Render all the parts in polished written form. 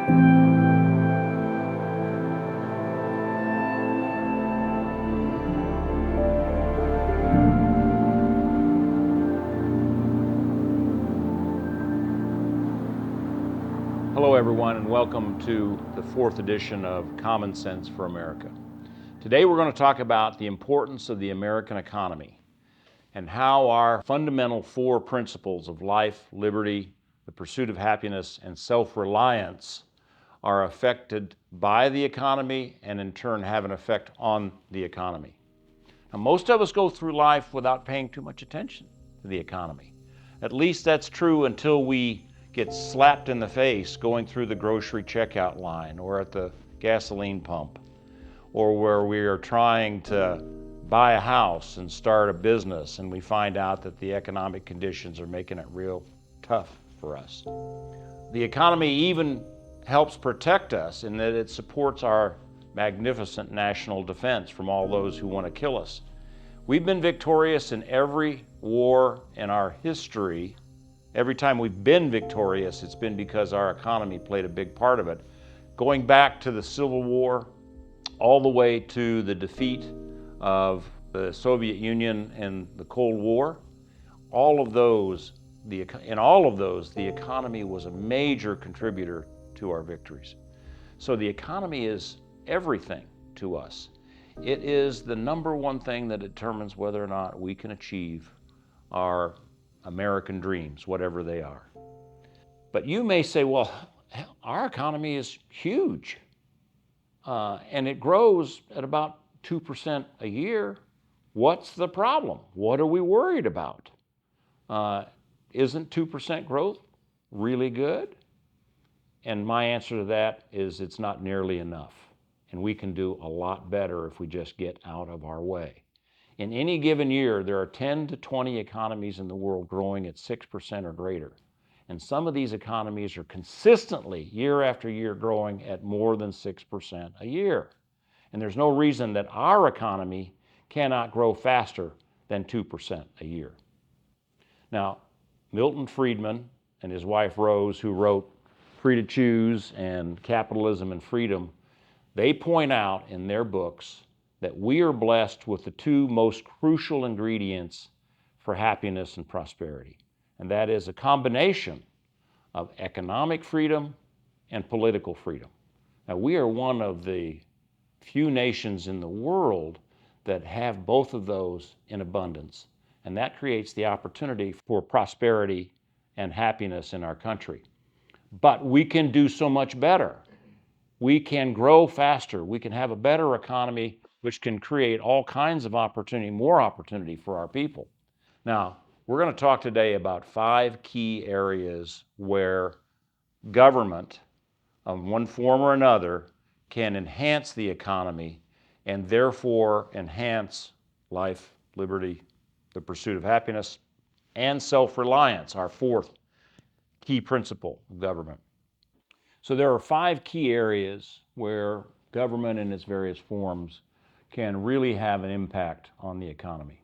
Hello everyone, and welcome to the fourth edition of Common Sense for America. Today we're going to talk about the importance of the American economy and how our fundamental four principles of life, liberty, the pursuit of happiness, and self-reliance are affected by the economy and in turn have an effect on the economy. Now, most of us go through life without paying too much attention to the economy. At least that's true until we get slapped in the face going through the grocery checkout line or at the gasoline pump, or where we are trying to buy a house and start a business and we find out that the economic conditions are making it real tough for us. The economy even helps protect us in that it supports our magnificent national defense from all those who want to kill us. We've been victorious in every war in our history. Every time we've been victorious, it's been because our economy played a big part of it. Going back to the Civil War, all the way to the defeat of the Soviet Union in the Cold War, in all of those, the economy was a major contributor to our victories. So the economy is everything to us. It is the number one thing that determines whether or not we can achieve our American dreams, whatever they are. But you may say, well, our economy is huge, and it grows at about 2% a year. What's the problem? What are we worried about? Isn't 2% growth really good? And my answer to that is it's not nearly enough, and we can do a lot better if we just get out of our way. In any given year, there are 10 to 20 economies in the world growing at 6% or greater. And some of these economies are consistently, year after year, growing at more than 6% a year. And there's no reason that our economy cannot grow faster than 2% a year. Now, Milton Friedman and his wife Rose, who wrote Free to Choose and Capitalism and Freedom, they point out in their books that we are blessed with the two most crucial ingredients for happiness and prosperity. And that is a combination of economic freedom and political freedom. Now, we are one of the few nations in the world that have both of those in abundance. And that creates the opportunity for prosperity and happiness in our country. But we can do so much better. We can grow faster. We can have a better economy, which can create all kinds of opportunity, more opportunity for our people. Now, we're going to talk today about 5 key areas where government, of one form or another, can enhance the economy and therefore enhance life, liberty, the pursuit of happiness, and self-reliance, our fourth key principle of government. So there are 5 key areas where government in its various forms can really have an impact on the economy.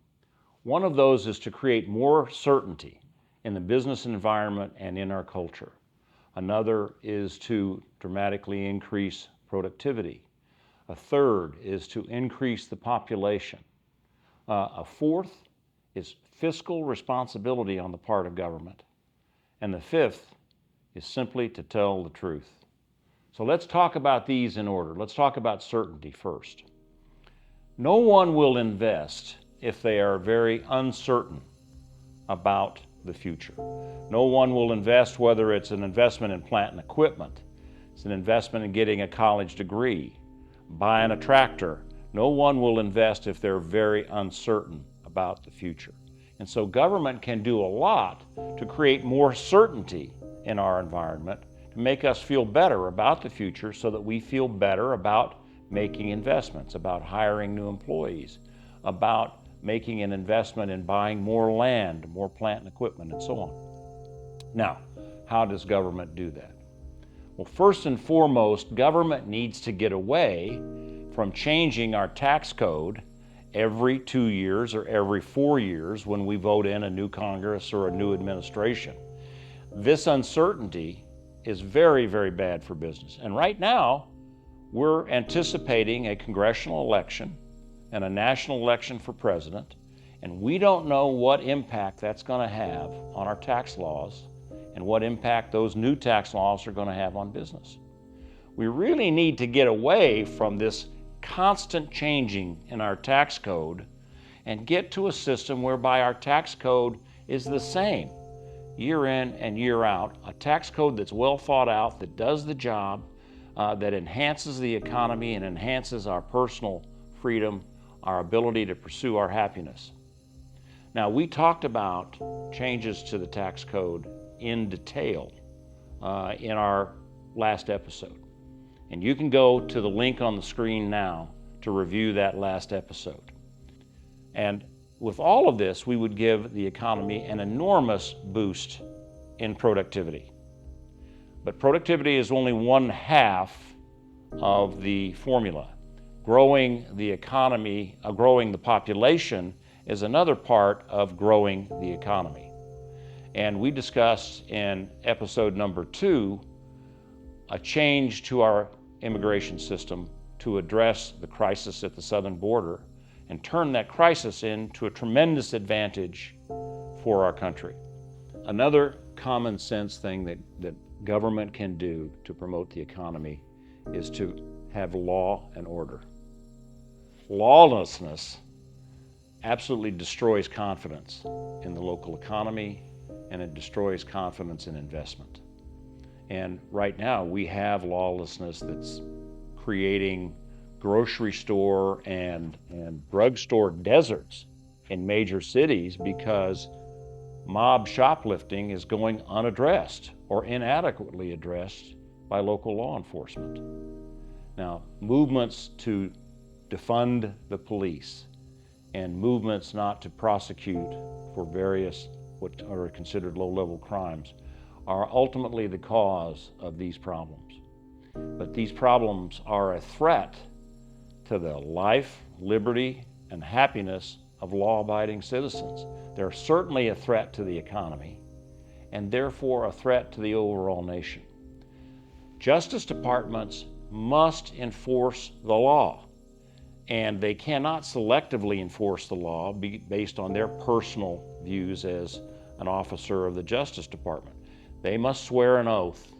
One of those is to create more certainty in the business environment and in our culture. Another is to dramatically increase productivity. A third is to increase the population. A fourth is fiscal responsibility on the part of government. And the fifth is simply to tell the truth. So let's talk about these in order. Let's talk about certainty first. No one will invest if they are very uncertain about the future. No one will invest, whether it's an investment in plant and equipment, it's an investment in getting a college degree, buying a tractor. No one will invest if they're very uncertain about the future. And so government can do a lot to create more certainty in our environment, to make us feel better about the future so that we feel better about making investments, about hiring new employees, about making an investment in buying more land, more plant and equipment, and so on. Now, how does government do that? Well, first and foremost, government needs to get away from changing our tax code every 2 years or every 4 years when we vote in a new Congress or a new administration. This uncertainty is very, very bad for business. And right now, we're anticipating a congressional election and a national election for president, and we don't know what impact that's going to have on our tax laws and what impact those new tax laws are going to have on business. We really need to get away from this constant changing in our tax code and get to a system whereby our tax code is the same year in and year out, a tax code that's well thought out, that does the job, that enhances the economy and enhances our personal freedom, our ability to pursue our happiness. Now, we talked about changes to the tax code in detail in our last episode. And you can go to the link on the screen now to review that last episode. And with all of this, we would give the economy an enormous boost in productivity. But productivity is only one half of the formula. Growing the economy, growing the population is another part of growing the economy. And we discussed in episode number 2 a change to our immigration system to address the crisis at the southern border and turn that crisis into a tremendous advantage for our country. Another common sense thing that government can do to promote the economy is to have law and order. Lawlessness absolutely destroys confidence in the local economy, and it destroys confidence in investment. And right now we have lawlessness that's creating grocery store and drugstore deserts in major cities because mob shoplifting is going unaddressed or inadequately addressed by local law enforcement. Now, movements to defund the police and movements not to prosecute for various what are considered low-level crimes are ultimately the cause of these problems. But these problems are a threat to the life, liberty, and happiness of law-abiding citizens. They're certainly a threat to the economy, and therefore a threat to the overall nation. Justice departments must enforce the law, and they cannot selectively enforce the law based on their personal views as an officer of the Justice Department. They must swear an oath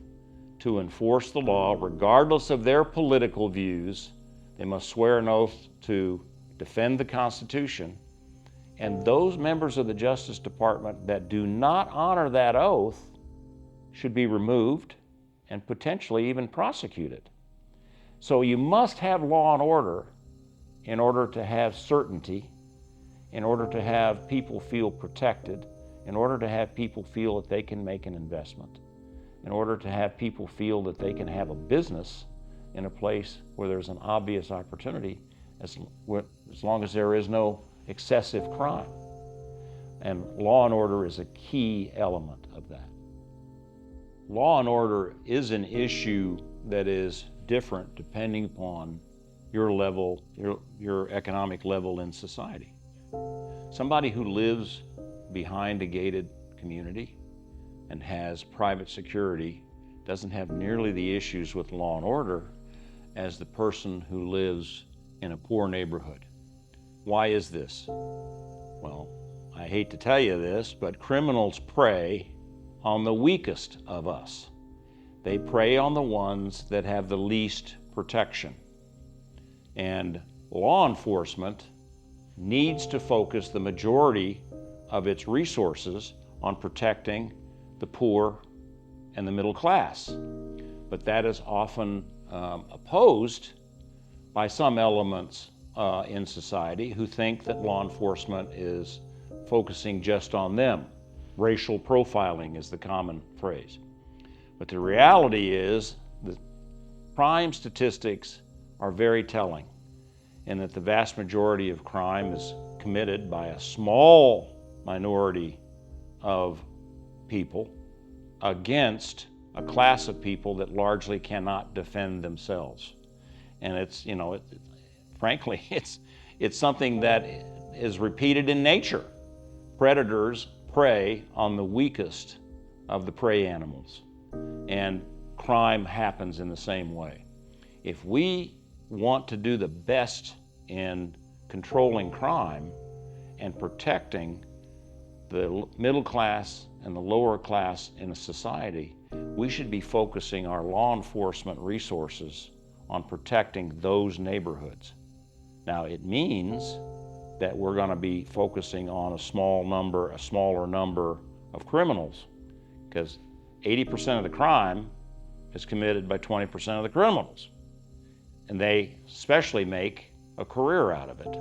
to enforce the law regardless of their political views. They must swear an oath to defend the Constitution, and those members of the Justice Department that do not honor that oath should be removed and potentially even prosecuted. So you must have law and order in order to have certainty, in order to have people feel protected, in order to have people feel that they can make an investment, in order to have people feel that they can have a business in a place where there's an obvious opportunity, as long as there is no excessive crime. And law and order is a key element of that. Law and order is an issue that is different depending upon your level, your economic level in society. Somebody who lives behind a gated community and has private security doesn't have nearly the issues with law and order as the person who lives in a poor neighborhood. Why is this? Well, I hate to tell you this, but criminals prey on the weakest of us. They prey on the ones that have the least protection. And law enforcement needs to focus the majority of its resources on protecting the poor and the middle class. But that is often opposed by some elements in society who think that law enforcement is focusing just on them. Racial profiling is the common phrase. But the reality is that crime statistics are very telling, and that the vast majority of crime is committed by a small minority of people against a class of people that largely cannot defend themselves. And it's, frankly, it's something that is repeated in nature. Predators prey on the weakest of the prey animals. And crime happens in the same way. If we want to do the best in controlling crime and protecting the middle class and the lower class in a society, we should be focusing our law enforcement resources on protecting those neighborhoods. Now, it means that we're going to be focusing on a smaller number of criminals, because 80% of the crime is committed by 20% of the criminals, and they especially make a career out of it.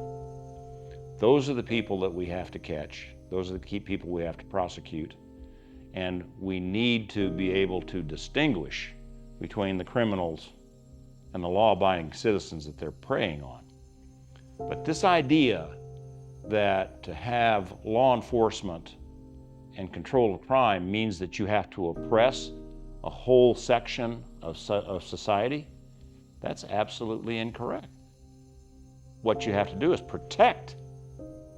Those are the people that we have to catch. Those are the key people we have to prosecute. And we need to be able to distinguish between the criminals and the law-abiding citizens that they're preying on. But this idea that to have law enforcement and control of crime means that you have to oppress a whole section of society, that's absolutely incorrect. What you have to do is protect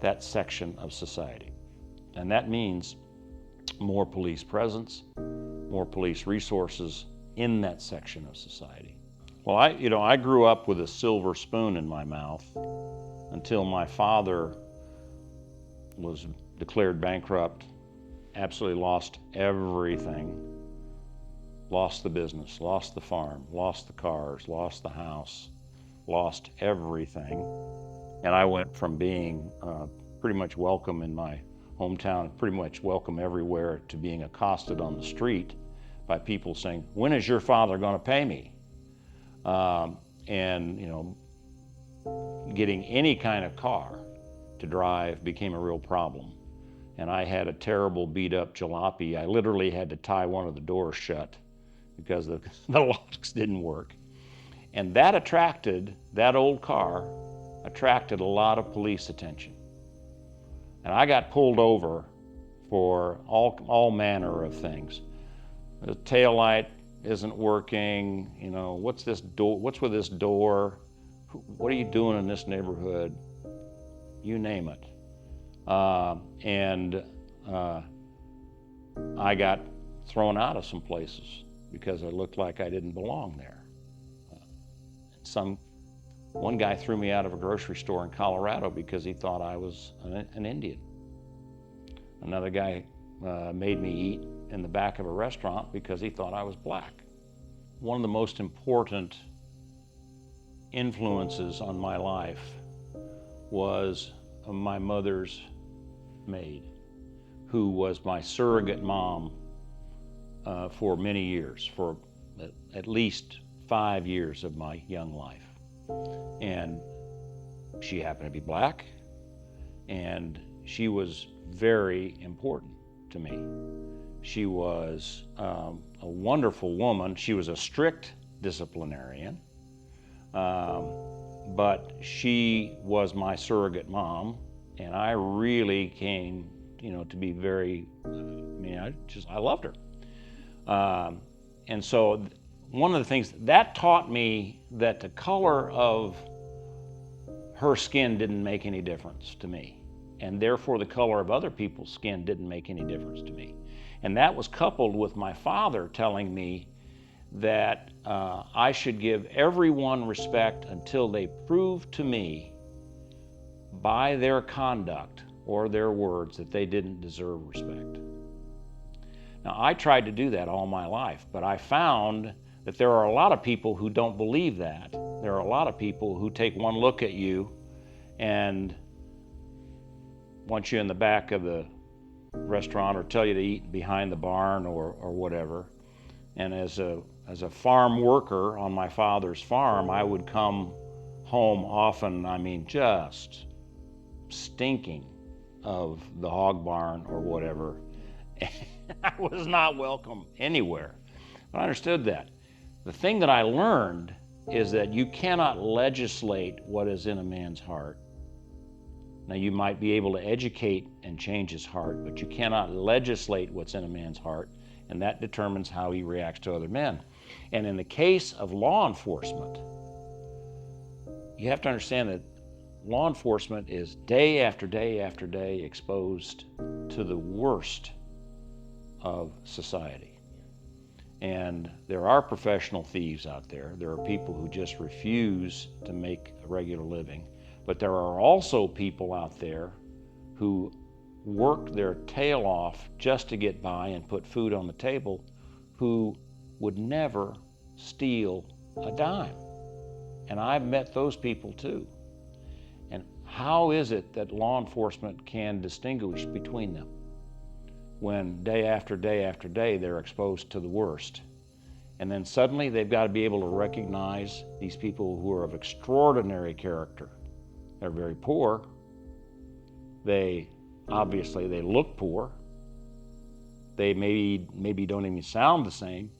that section of society. And that means more police presence, more police resources in that section of society. Well, I grew up with a silver spoon in my mouth until my father was declared bankrupt, absolutely lost everything, lost the business, lost the farm, lost the cars, lost the house, lost everything. And I went from being pretty much welcome in my hometown, pretty much welcome everywhere, to being accosted on the street by people saying, "When is your father going to pay me?" And getting any kind of car to drive became a real problem. And I had a terrible beat up jalopy. I literally had to tie one of the doors shut because the locks didn't work. And that old car attracted a lot of police attention. And I got pulled over for all manner of things. The taillight isn't working, what's this door? What's with this door? What are you doing in this neighborhood? You name it. And I got thrown out of some places because I looked like I didn't belong there. One guy threw me out of a grocery store in Colorado because he thought I was an Indian. Another guy made me eat in the back of a restaurant because he thought I was black. One of the most important influences on my life was my mother's maid, who was my surrogate mom for many years, for at least 5 years of my young life. And she happened to be black, and she was very important to me. She was a wonderful woman. She was a strict disciplinarian, but she was my surrogate mom, and I really came, to be very, I loved her. And so one of the things that taught me that the color of her skin didn't make any difference to me, and therefore the color of other people's skin didn't make any difference to me. And that was coupled with my father telling me that I should give everyone respect until they prove to me by their conduct or their words that they didn't deserve respect. Now, I tried to do that all my life, but I found that there are a lot of people who don't believe that. There are a lot of people who take one look at you and want you in the back of the restaurant or tell you to eat behind the barn or whatever. And as a farm worker on my father's farm, I would come home often, just stinking of the hog barn or whatever. I was not welcome anywhere. But I understood that. The thing that I learned is that you cannot legislate what is in a man's heart. Now, you might be able to educate and change his heart, but you cannot legislate what's in a man's heart, and that determines how he reacts to other men. And in the case of law enforcement, you have to understand that law enforcement is day after day after day exposed to the worst of society. And there are professional thieves out there. There are people who just refuse to make a regular living. But there are also people out there who work their tail off just to get by and put food on the table, who would never steal a dime. And I've met those people too. And how is it that law enforcement can distinguish between them when day after day after day they're exposed to the worst? And then suddenly they've got to be able to recognize these people who are of extraordinary character. They're very poor. Obviously they look poor. They maybe don't even sound the same.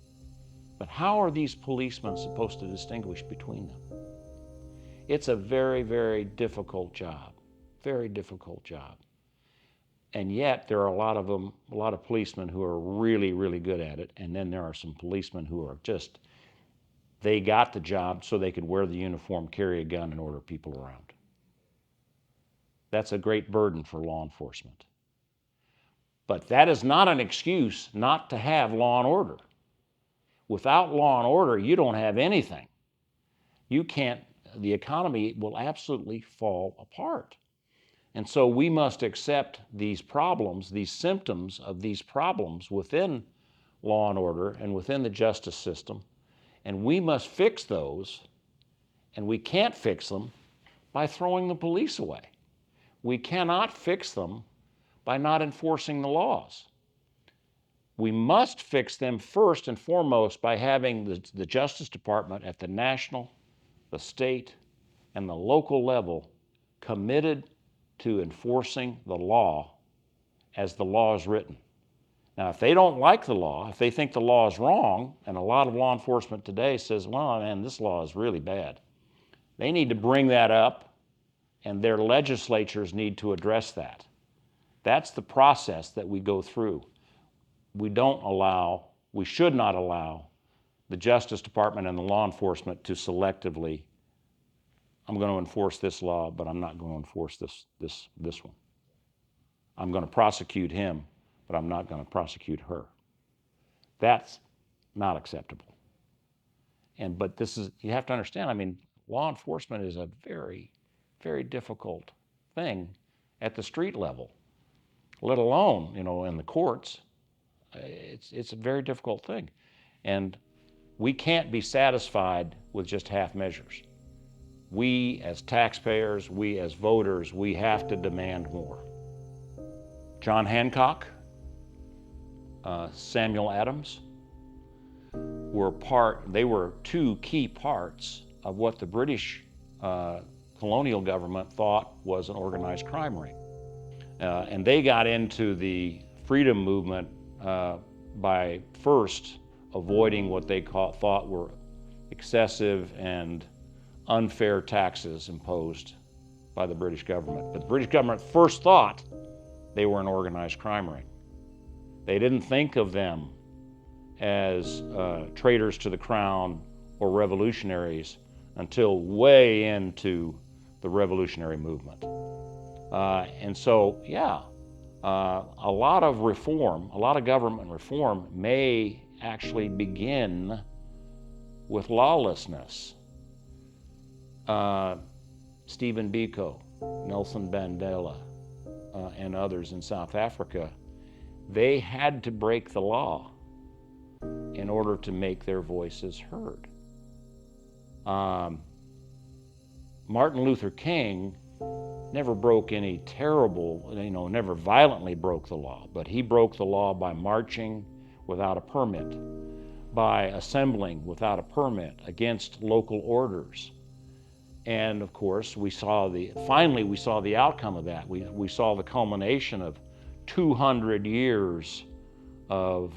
But how are these policemen supposed to distinguish between them? It's a very, very difficult job. Very difficult job. And yet there are a lot of policemen who are really, really good at it. And then there are some policemen who are just, they got the job so they could wear the uniform, carry a gun, and order people around. That's a great burden for law enforcement. But that is not an excuse not to have law and order. Without law and order, you don't have anything. The economy will absolutely fall apart. And so we must accept these problems, these symptoms of these problems within law and order and within the justice system, and we must fix those, and we can't fix them by throwing the police away. We cannot fix them by not enforcing the laws. We must fix them first and foremost by having the Justice Department at the national, the state, and the local level committed to enforcing the law as the law is written. Now, if they don't like the law, if they think the law is wrong, and a lot of law enforcement today says, well, man, this law is really bad, they need to bring that up, and their legislatures need to address that. That's the process that we go through. We should not allow the Justice Department and the law enforcement to selectively, I'm going to enforce this law, but I'm not going to enforce this one. I'm going to prosecute him, but I'm not going to prosecute her. That's not acceptable. But you have to understand, law enforcement is a very, very difficult thing at the street level, let alone, in the courts. It's a very difficult thing. And we can't be satisfied with just half measures. We as taxpayers, we as voters, we have to demand more. John Hancock, Samuel Adams they were two key parts of what the British colonial government thought was an organized crime ring. And they got into the freedom movement by first avoiding what they thought were excessive and unfair taxes imposed by the British government. But the British government first thought they were an organized crime ring. They didn't think of them as traitors to the crown or revolutionaries until way into the revolutionary movement. And so, a lot of reform, a lot of government reform may actually begin with lawlessness. Stephen Biko, Nelson Mandela, and others in South Africa, they had to break the law in order to make their voices heard. Martin Luther King never broke any terrible, never violently broke the law, but he broke the law by marching without a permit, by assembling without a permit against local orders. And of course, finally we saw the outcome of that. We saw the culmination of 200 years of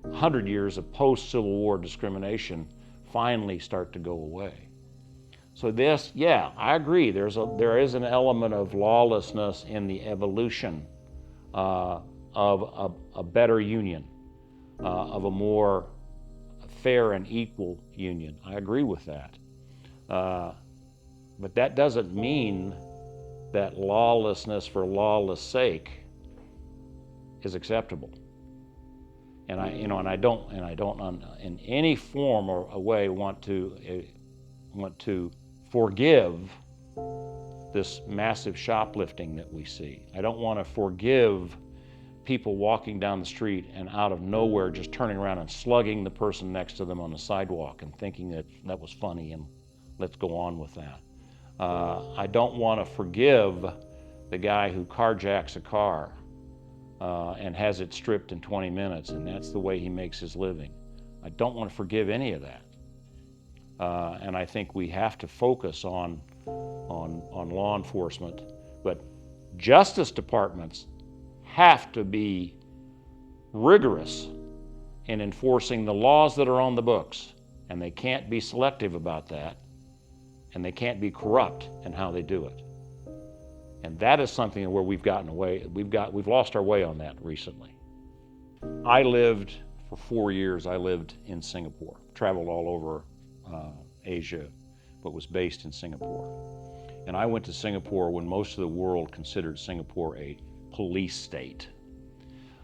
100 years of post-Civil War discrimination finally start to go away. So I agree, there is an element of lawlessness in the evolution of a better union, of a more fair and equal union. I agree with that. But that doesn't mean that lawlessness for lawless sake is acceptable. And I don't in any form or a way want to forgive this massive shoplifting that we see. I don't want to forgive people walking down the street and out of nowhere just turning around and slugging the person next to them on the sidewalk and thinking that was funny and let's go on with that. I don't want to forgive the guy who carjacks a car and has it stripped in 20 minutes, and that's the way he makes his living. I don't want to forgive any of that. And I think we have to focus on law enforcement, but justice departments have to be rigorous in enforcing the laws that are on the books, and they can't be selective about that, and they can't be corrupt in how they do it. And that is something where we've gotten away. We've lost our way on that recently. I lived for 4 years. I lived in Singapore, traveled all over Asia, but was based in Singapore. And I went to Singapore when most of the world considered Singapore a police state.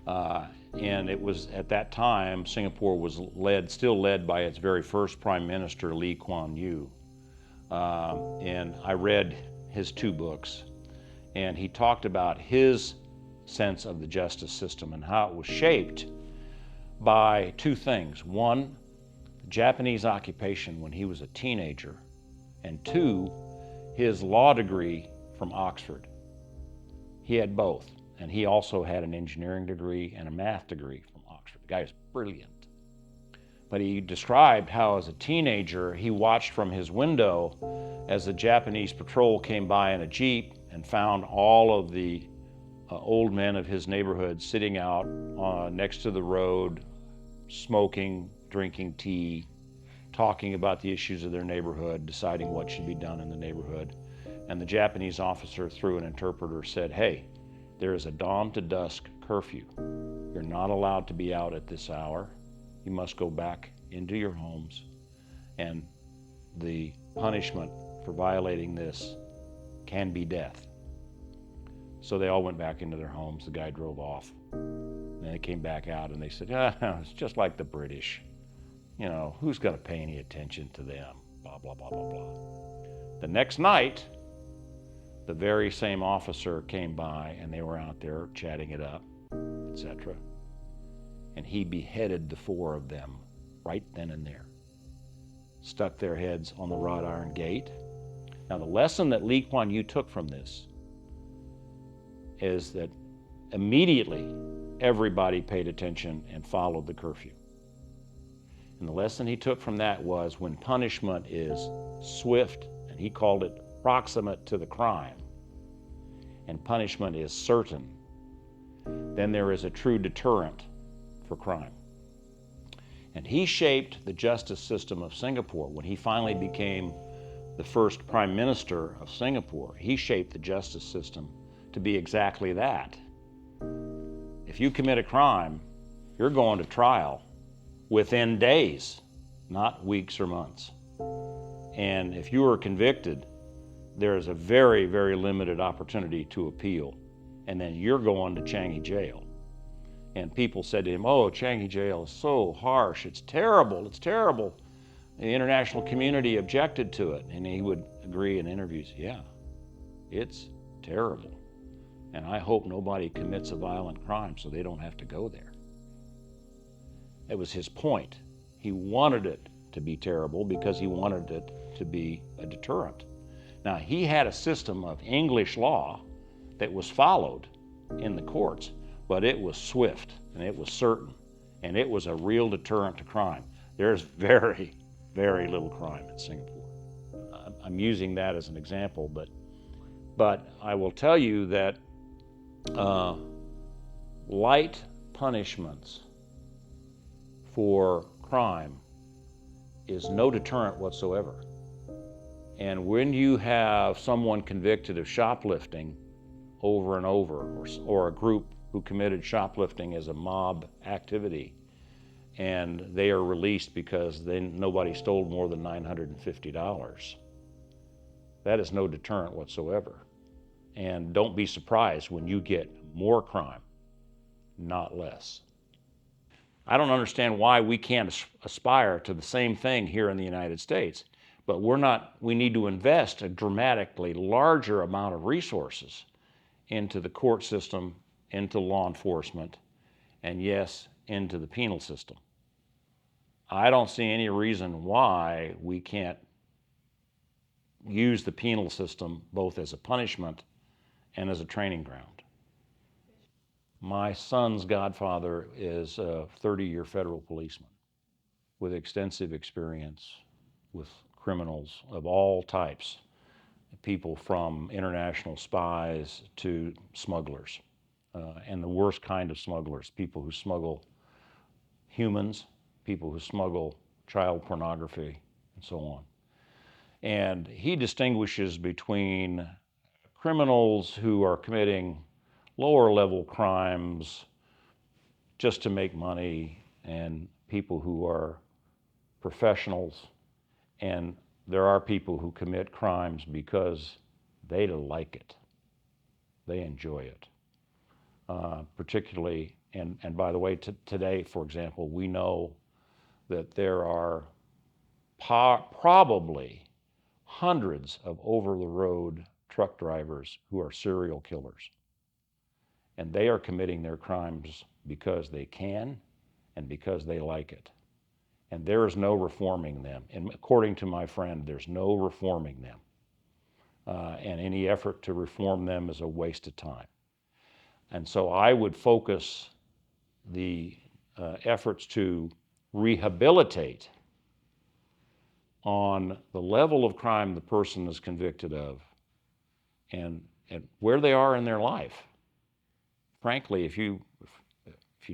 And it was at that time, Singapore was still led by its very first Prime Minister, Lee Kuan Yew. And I read his 2 books, and he talked about his sense of the justice system and how it was shaped by 2 things. 1, Japanese occupation when he was a teenager, and 2, his law degree from Oxford. He had both, and he also had an engineering degree and a math degree from Oxford. The guy is brilliant. But he described how as a teenager he watched from his window as the Japanese patrol came by in a Jeep and found all of the old men of his neighborhood sitting out next to the road, smoking, drinking tea, talking about the issues of their neighborhood, deciding what should be done in the neighborhood. And the Japanese officer, through an interpreter, said, "Hey, there is a dawn to dusk curfew. You're not allowed to be out at this hour. You must go back into your homes, and the punishment for violating this can be death." So they all went back into their homes. The guy drove off. And they came back out and they said, it's just like the British. You know, who's going to pay any attention to them? Blah, blah, blah, blah, blah. The next night, the very same officer came by and they were out there chatting it up, etc. And he beheaded the 4 of them right then and there. Stuck their heads on the wrought iron gate. Now, the lesson that Lee Kuan Yew took from this is that immediately everybody paid attention and followed the curfew. And the lesson he took from that was when punishment is swift, and he called it proximate to the crime, and punishment is certain, then there is a true deterrent for crime. And he shaped the justice system of Singapore. When he finally became the first Prime Minister of Singapore, he shaped the justice system to be exactly that. If you commit a crime, you're going to trial within days, not weeks or months. And if you are convicted, there is a very, very limited opportunity to appeal, and then you're going to Changi Jail. And people said to him, "Oh, Changi Jail is so harsh, it's terrible, it's terrible." The international community objected to it, and he would agree in interviews, "Yeah, it's terrible. And I hope nobody commits a violent crime so they don't have to go there." It was his point. He wanted it to be terrible because he wanted it to be a deterrent. Now, he had a system of English law that was followed in the courts, but it was swift and it was certain, and it was a real deterrent to crime. There's very, very little crime in Singapore. I'm using that as an example, but I will tell you that light punishments for crime is no deterrent whatsoever. And when you have someone convicted of shoplifting over and over, or a group who committed shoplifting as a mob activity, and they are released because nobody stole more than $950, that is no deterrent whatsoever. And don't be surprised when you get more crime, not less. I don't understand why we can't aspire to the same thing here in the United States, but we need to invest a dramatically larger amount of resources into the court system, into law enforcement, and yes, into the penal system. I don't see any reason why we can't use the penal system both as a punishment and as a training ground. My son's godfather is a 30-year federal policeman with extensive experience with criminals of all types, people from international spies to smugglers, and the worst kind of smugglers, people who smuggle humans, people who smuggle child pornography, and so on. And he distinguishes between criminals who are committing lower level crimes just to make money and people who are professionals, and there are people who commit crimes because they like it, they enjoy it. Particularly, and by the way, today, for example, we know that there are probably hundreds of over-the-road truck drivers who are serial killers. And they are committing their crimes because they can and because they like it. And there is no reforming them. And according to my friend, there's no reforming them. And any effort to reform them is a waste of time. And so I would focus the efforts to rehabilitate on the level of crime the person is convicted of and where they are in their life. Frankly, if you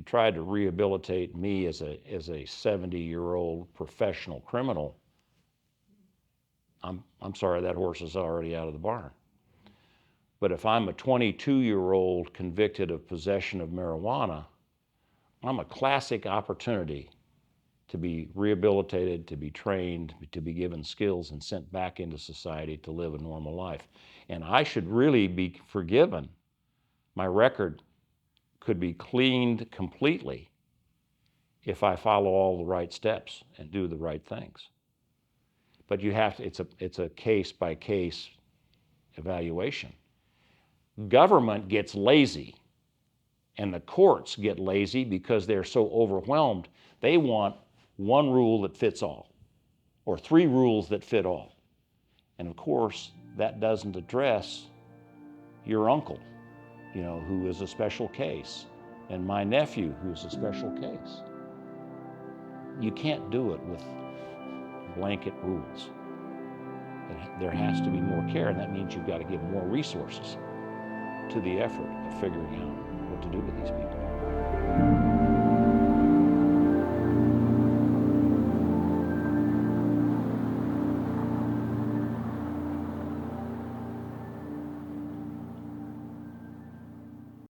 tried to rehabilitate me as a 70-year-old professional criminal, I'm sorry, that horse is already out of the barn. But if I'm a 22-year-old convicted of possession of marijuana, I'm a classic opportunity to be rehabilitated, to be trained, to be given skills and sent back into society to live a normal life. And I should really be forgiven. My record could be cleaned completely if I follow all the right steps and do the right things. But you have to, it's a case-by-case evaluation. Government gets lazy, and the courts get lazy because they're so overwhelmed. They want one rule that fits all, or 3 rules that fit all. And of course, that doesn't address your uncle, who is a special case, and my nephew, who's a special case. You can't do it with blanket rules. There has to be more care, and that means you've got to give more resources to the effort of figuring out what to do with these people.